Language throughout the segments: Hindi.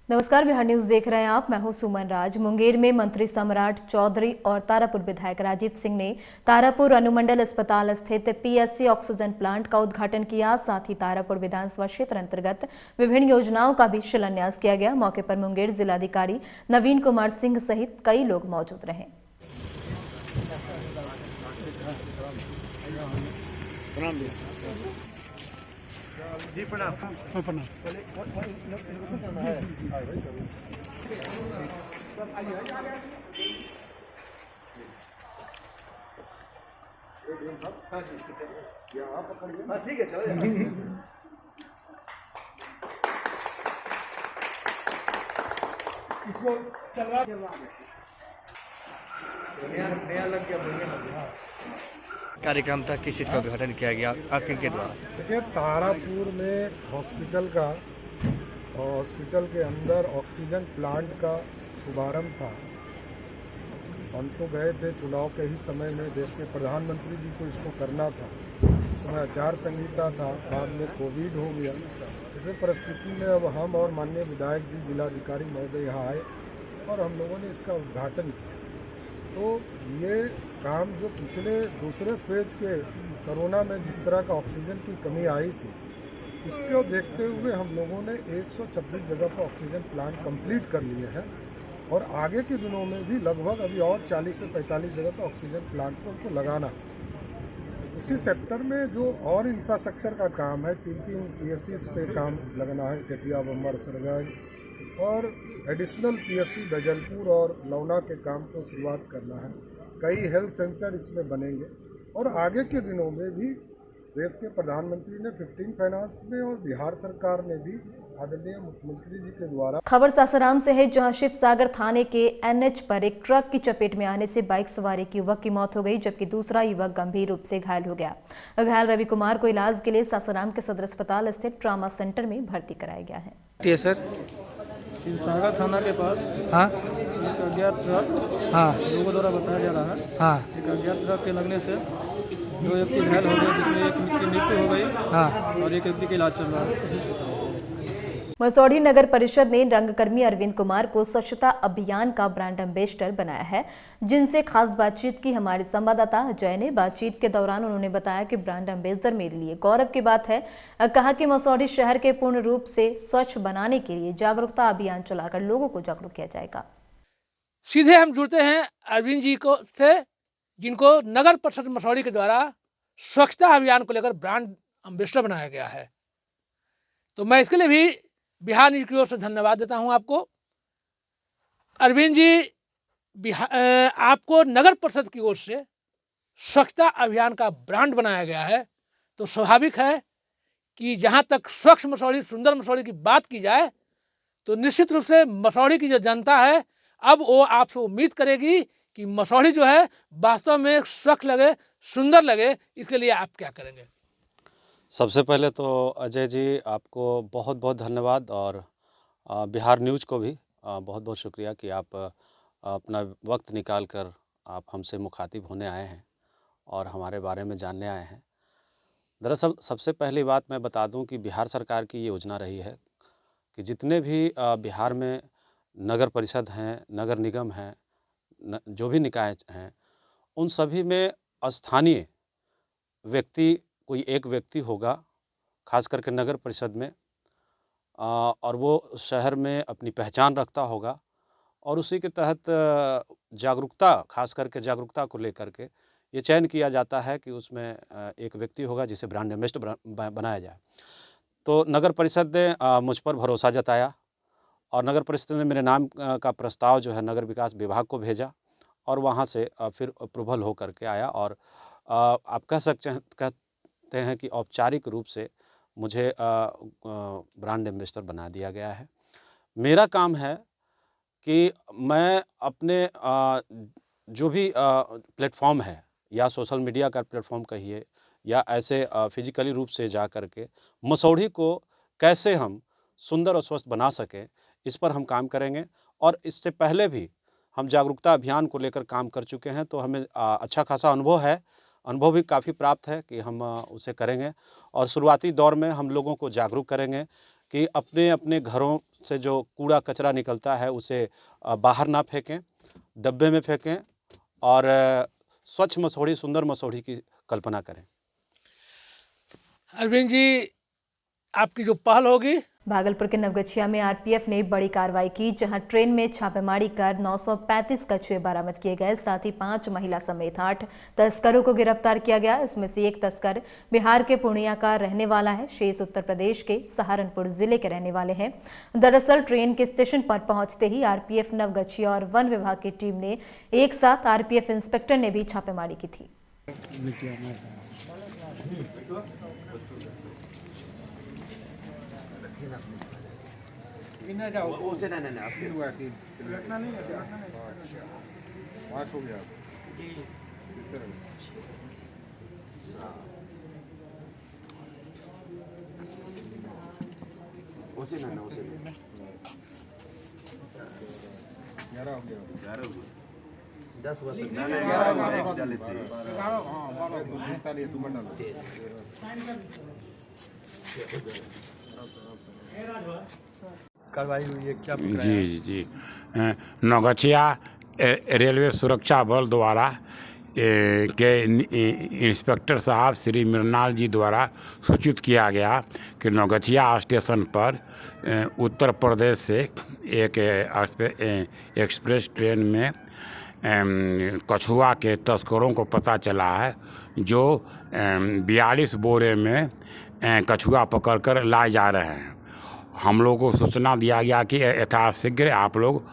नमस्कार, बिहार न्यूज देख रहे हैं आप। मैं हूं सुमन राज। मुंगेर में मंत्री सम्राट चौधरी और तारापुर विधायक राजीव सिंह ने तारापुर अनुमंडल अस्पताल स्थित पीएससी ऑक्सीजन प्लांट का उद्घाटन किया। साथ ही तारापुर विधानसभा क्षेत्र अंतर्गत विभिन्न योजनाओं का भी शिलान्यास किया गया। मौके पर मुंगेर जिलाधिकारी नवीन कुमार सिंह सहित कई लोग मौजूद रहे। जी प्रणाम। प्रणाम। ठीक है, चलो। इसको चलवा नया लग गया। कार्यक्रम था, किस चीज़ का उद्घाटन किया गया और किनके द्वारा? देखिए, तारापुर में हॉस्पिटल के अंदर ऑक्सीजन प्लांट का शुभारंभ था। हम तो गए थे चुनाव के ही समय में, देश के प्रधानमंत्री जी को इसको करना था। इस समय आचार संहिता था, बाद में कोविड हो गया। इस परिस्थिति में अब हम और माननीय विधायक जी, जिलाधिकारी महोदय यहाँ आए और हम लोगों ने इसका उद्घाटन किया। तो ये काम जो पिछले दूसरे फेज के कोरोना में जिस तरह का ऑक्सीजन की कमी आई थी, इसको देखते हुए हम लोगों ने 126 जगह पर ऑक्सीजन प्लांट कंप्लीट कर लिए हैं और आगे के दिनों में भी लगभग अभी और 40 से 45 जगह पर ऑक्सीजन प्लांट को उनको लगाना। उसी सेक्टर में जो और इंफ्रास्ट्रक्चर का काम है, 3 पीएससी पे काम लगना है, कटिया, बम्बर, सरगंज, और एडिशनल पीएससी बैजलपुर और लौना के काम को शुरुआत करना है। कई हेल्थ सेंटर इसमें बनेंगे और आगे के दिनों में भी देश के प्रधानमंत्री ने 15 फाइनेंस में और बिहार सरकार ने भी आदरणीय मुख्यमंत्री जी के द्वारा। खबर सासाराम से है, जहां शिव सागर थाने के एनएच पर एक ट्रक की चपेट में आने से बाइक सवार एक युवक की मौत हो गई, जबकि दूसरा युवक गंभीर रूप से घायल हो गया। घायल रवि कुमार को इलाज के लिए सासाराम के सदर अस्पताल स्थित ट्रामा सेंटर में भर्ती कराया गया है। सर, शिवसागर थाना के पास एक अज्ञात ट्रक लोगों को द्वारा बताया जा रहा है, एक अज्ञात ट्रक के लगने से 2 व्यक्ति घायल हो गए, जिसमें एक की मृत्यु हो गई और एक व्यक्ति का इलाज चल रहा है। मसौढ़ी नगर परिषद ने रंगकर्मी अरविंद कुमार को स्वच्छता अभियान का ब्रांड एम्बेसडर बनाया है, जिनसे खास बातचीत की हमारे संवाददाता अजय ने। बातचीत के दौरान उन्होंने बताया कि ब्रांड एम्बेसडर मेरे लिए गौरव की बात है। कहा कि मसौढ़ी शहर के पूर्ण रूप से स्वच्छ बनाने के लिए जागरूकता अभियान चलाकर लोगों को जागरूक किया जाएगा। सीधे हम जुड़ते हैं अरविंद जी को से, जिनको नगर परिषद मसौढ़ी के द्वारा स्वच्छता अभियान को लेकर ब्रांड एम्बेसडर बनाया गया है। तो मैं इसके लिए भी बिहार न्यूज की ओर से धन्यवाद देता हूं आपको। अरविंद जी, आपको नगर परिषद की ओर से स्वच्छता अभियान का ब्रांड बनाया गया है, तो स्वाभाविक है कि जहां तक स्वच्छ मसौढ़ी, सुंदर मसौढ़ी की बात की जाए तो निश्चित रूप से मसौढ़ी की जो जनता है, अब वो आपसे उम्मीद करेगी कि मसौढ़ी जो है वास्तव में स्वच्छ लगे, सुंदर लगे। इसके लिए आप क्या करेंगे? सबसे पहले तो अजय जी, आपको बहुत बहुत धन्यवाद और बिहार न्यूज़ को भी बहुत बहुत शुक्रिया कि आप अपना वक्त निकाल कर आप हमसे मुखातिब होने आए हैं और हमारे बारे में जानने आए हैं। दरअसल सबसे पहली बात मैं बता दूं कि बिहार सरकार की ये योजना रही है कि जितने भी बिहार में नगर परिषद हैं, नगर निगम हैं, जो भी निकाय हैं, उन सभी में स्थानीय व्यक्ति, कोई एक व्यक्ति होगा, खास करके नगर परिषद में, और वो शहर में अपनी पहचान रखता होगा और उसी के तहत जागरूकता, खास करके जागरूकता को लेकर के ये चयन किया जाता है कि उसमें एक व्यक्ति होगा जिसे ब्रांड एम्बेसडर बनाया जाए। तो नगर परिषद ने मुझ पर भरोसा जताया और नगर परिषद ने मेरे नाम का प्रस्ताव जो है नगर विकास विभाग को भेजा और वहाँ से फिर अप्रूवल हो करके आया और आप कहते हैं कि औपचारिक रूप से मुझे ब्रांड एम्बेसडर बना दिया गया है। मेरा काम है कि मैं अपने जो भी प्लेटफॉर्म है, या सोशल मीडिया का प्लेटफॉर्म कहिए या ऐसे फिजिकली रूप से जा कर के मसौढ़ी को कैसे हम सुंदर और स्वस्थ बना सकें, इस पर हम काम करेंगे। और इससे पहले भी हम जागरूकता अभियान को लेकर काम कर चुके हैं, तो हमें अच्छा खासा अनुभव है, अनुभव भी काफ़ी प्राप्त है कि हम उसे करेंगे और शुरुआती दौर में हम लोगों को जागरूक करेंगे कि अपने अपने घरों से जो कूड़ा कचरा निकलता है उसे बाहर ना फेंकें, डब्बे में फेंकें और स्वच्छ मसौड़ी, सुंदर मसौड़ी की कल्पना करें। अरविंद जी, आपकी जो पहल होगी। भागलपुर के नवगछिया में आरपीएफ ने बड़ी कार्रवाई की, जहां ट्रेन में छापेमारी कर 935 कछुए बरामद किए गए। साथ ही 5 महिला समेत 8 तस्करों को गिरफ्तार किया गया। इसमें से एक तस्कर बिहार के पूर्णिया का रहने वाला है, शेष उत्तर प्रदेश के सहारनपुर जिले के रहने वाले हैं। दरअसल ट्रेन के स्टेशन पर पहुंचते ही आरपीएफ नवगछिया और वन विभाग की टीम ने एक साथ आरपीएफ इंस्पेक्टर ने भी छापेमारी की थी। कार्रवाई हुई है क्या? जी नवगछिया रेलवे सुरक्षा बल द्वारा के इंस्पेक्टर साहब श्री मृणाल जी द्वारा सूचित किया गया कि नवगछिया स्टेशन पर उत्तर प्रदेश से एक एक्सप्रेस ट्रेन में कछुआ के तस्करों को पता चला है, जो 42 बोरे में कछुआ पकड़कर लाए जा रहे हैं। हम लोगों को सूचना दिया गया कि यथाशीघ्र आप लोग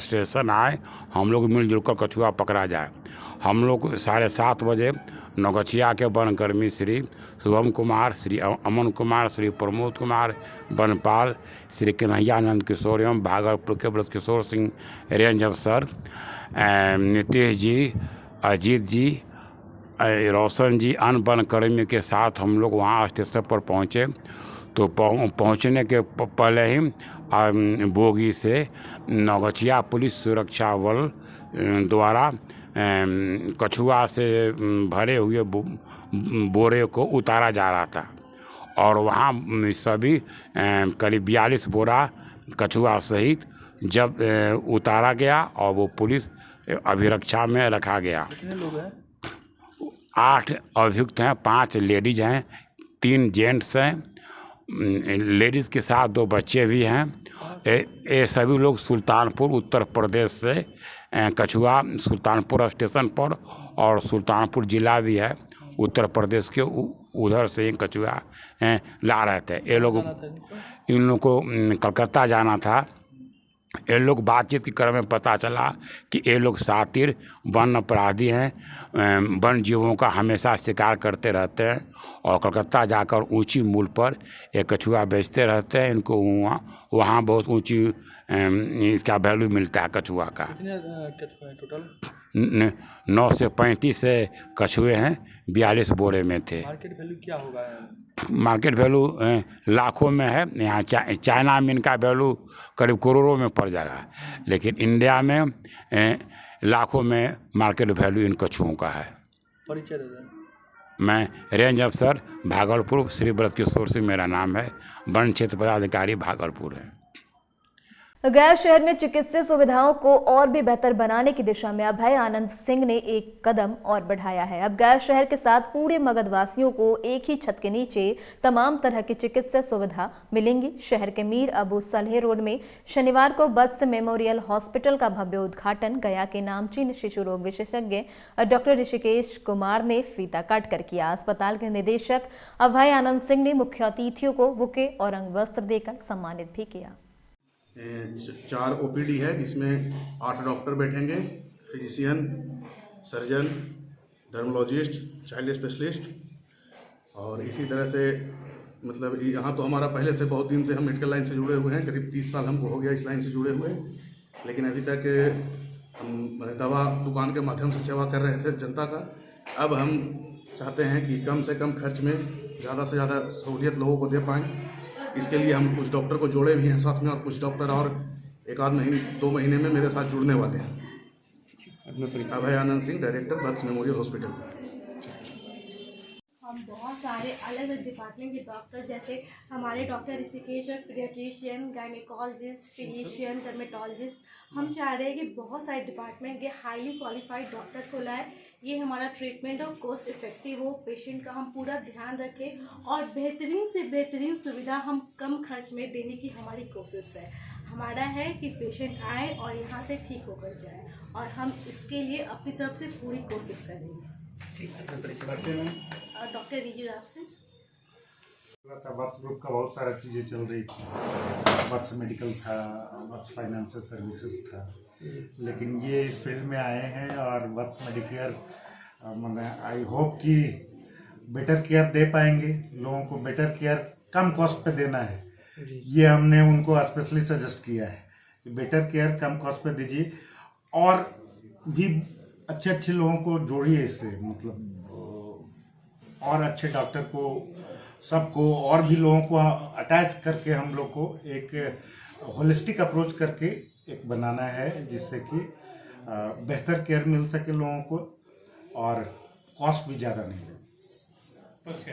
स्टेशन आए, हम लोग मिलजुल कर कछुआ पकड़ा जाए। हम लोग 7:30 बजे नवगछिया के वनकर्मी श्री शुभम कुमार, श्री अमन कुमार, श्री प्रमोद कुमार, वनपाल, श्री कन्हैयानंद किशोर एवं भागलपुर के ब्रज किशोर सिंह रेंज अफसर, नीतीश जी, अजीत जी, रोशन जी, अन्य वनकर्मी के साथ हम लोग वहाँ स्टेशन पर पहुँचे। तो पहुँचने के पहले ही बोगी से नवगछिया पुलिस सुरक्षा बल द्वारा कछुआ से भरे हुए बोरे को उतारा जा रहा था और वहाँ सभी करीब 42 बोरा कछुआ सहित जब उतारा गया और वो पुलिस अभिरक्षा में रखा गया। 8 अभियुक्त हैं, 5 लेडीज हैं, 3 जेंट्स हैं, लेडीज़ के साथ 2 बच्चे भी हैं। ये सभी लोग सुल्तानपुर उत्तर प्रदेश से कछुआ सुल्तानपुर स्टेशन पर और सुल्तानपुर ज़िला भी है उत्तर प्रदेश के, उधर से कछुआ ला रहे थे। ये लोग, इन लोग को कलकत्ता जाना था। ये लोग बातचीत के क्रम में पता चला कि ये लोग सातिर वन अपराधी हैं, वन जीवों का हमेशा शिकार करते रहते हैं और कलकत्ता जाकर ऊंची मूल्य पर एक कछुआ बेचते रहते हैं। इनको वहाँ बहुत ऊंची इसका वैल्यू मिलता है कछुआ का। टोटल 9 से 35 से कछुए हैं, 42 बोरे में थे। मार्केट वैल्यू क्या होगा? मार्केट वैल्यू लाखों में है। यहाँ चाइना में इनका वैल्यू करीब करोड़ों में पड़ जाएगा, लेकिन इंडिया में लाखों में मार्केट वैल्यू इन कछुओं का है। परिचय दे दें। मैं रेंज अफसर भागलपुर श्री ब्रज किशोर सिंह मेरा नाम है, वन क्षेत्र पदाधिकारी भागलपुर है। गया शहर में चिकित्सीय सुविधाओं को और भी बेहतर बनाने की दिशा में अभय आनंद सिंह ने एक कदम और बढ़ाया है। अब गया शहर के साथ पूरे मगध वासियों को एक ही छत के नीचे तमाम तरह की चिकित्सा सुविधा मिलेंगी। शहर के मीर अबू सलहे रोड में शनिवार को वत्स मेमोरियल हॉस्पिटल का भव्य उद्घाटन गया के नामचीन शिशु रोग विशेषज्ञ डॉक्टर ऋषिकेश कुमार ने फीता काट कर किया। अस्पताल के निदेशक अभय आनंद सिंह ने मुख्य अतिथियों को बुके और अंग वस्त्र देकर सम्मानित भी किया। 4 ओपीडी है, जिसमें 8 डॉक्टर बैठेंगे, physician, surgeon, dermatologist, child specialist. और इसी तरह से मतलब यहाँ तो हमारा पहले से बहुत दिन से हम मेडिकल लाइन से जुड़े हुए हैं, करीब 30 साल हमको हो गया इस लाइन से जुड़े हुए, लेकिन अभी तक हम दवा दुकान के माध्यम से सेवा कर रहे थे जनता का। अब हम चाहते हैं कि कम से कम खर्च में ज़्यादा से ज़्यादा सहूलियत लोगों को दे पाएँ। इसके लिए हम कुछ डॉक्टर को जोड़े भी हैं साथ में, और कुछ डॉक्टर और 1-2 महीने में मेरे साथ जुड़ने वाले हैं। अभय आनंद सिंह, डायरेक्टर वत्स मेमोरियल हॉस्पिटल। हम बहुत सारे अलग अलग डिपार्टमेंट के डॉक्टर, जैसे हमारे डॉक्टर ऋषिकेश और पीडियाट्रिशियन, गायनेकोलॉजिस्ट, फिजिशियन, डर्मेटोलॉजिस्ट, हम चाह रहे हैं कि बहुत सारे डिपार्टमेंट के हाईली क्वालिफाइड डॉक्टर को लाए। ये हमारा ट्रीटमेंट और कॉस्ट इफेक्टिव हो, पेशेंट का हम पूरा ध्यान रखें और बेहतरीन से बेहतरीन सुविधा हम कम खर्च में देने की हमारी कोशिश है। हमारा है कि पेशेंट आए और यहाँ से ठीक होकर जाए और हम इसके लिए अपनी तरफ से पूरी कोशिश करेंगे। और डॉक्टर रिजू राज से वत्स ग्रुप का बहुत सारा चीज़ें चल रही थी, वत्स मेडिकल था, वत्स फाइनेंशियल सर्विसेज था, लेकिन ये इस फील्ड में आए हैं और वत्स मेडिकेयर मैंने आई होप कि बेटर केयर दे पाएंगे, लोगों को बेटर केयर कम कॉस्ट पे देना है। ये हमने उनको स्पेशली सजेस्ट किया है कि बेटर केयर कम कॉस्ट पे दीजिए और भी अच्छे अच्छे लोगों को जोड़िए इससे, मतलब और अच्छे डॉक्टर को सबको और भी लोगों को अटैच करके हम लोग को एक होलिस्टिक अप्रोच करके एक बनाना है, जिससे कि बेहतर केयर मिल सके लोगों को और कॉस्ट भी ज़्यादा नहीं लगे।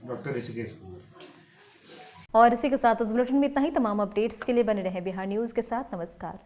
डॉक्टर ऋषिकेश कुमार। और इसी के साथ इस बुलेटिन में इतना ही। तमाम अपडेट्स के लिए बने रहें बिहार न्यूज़ के साथ। नमस्कार।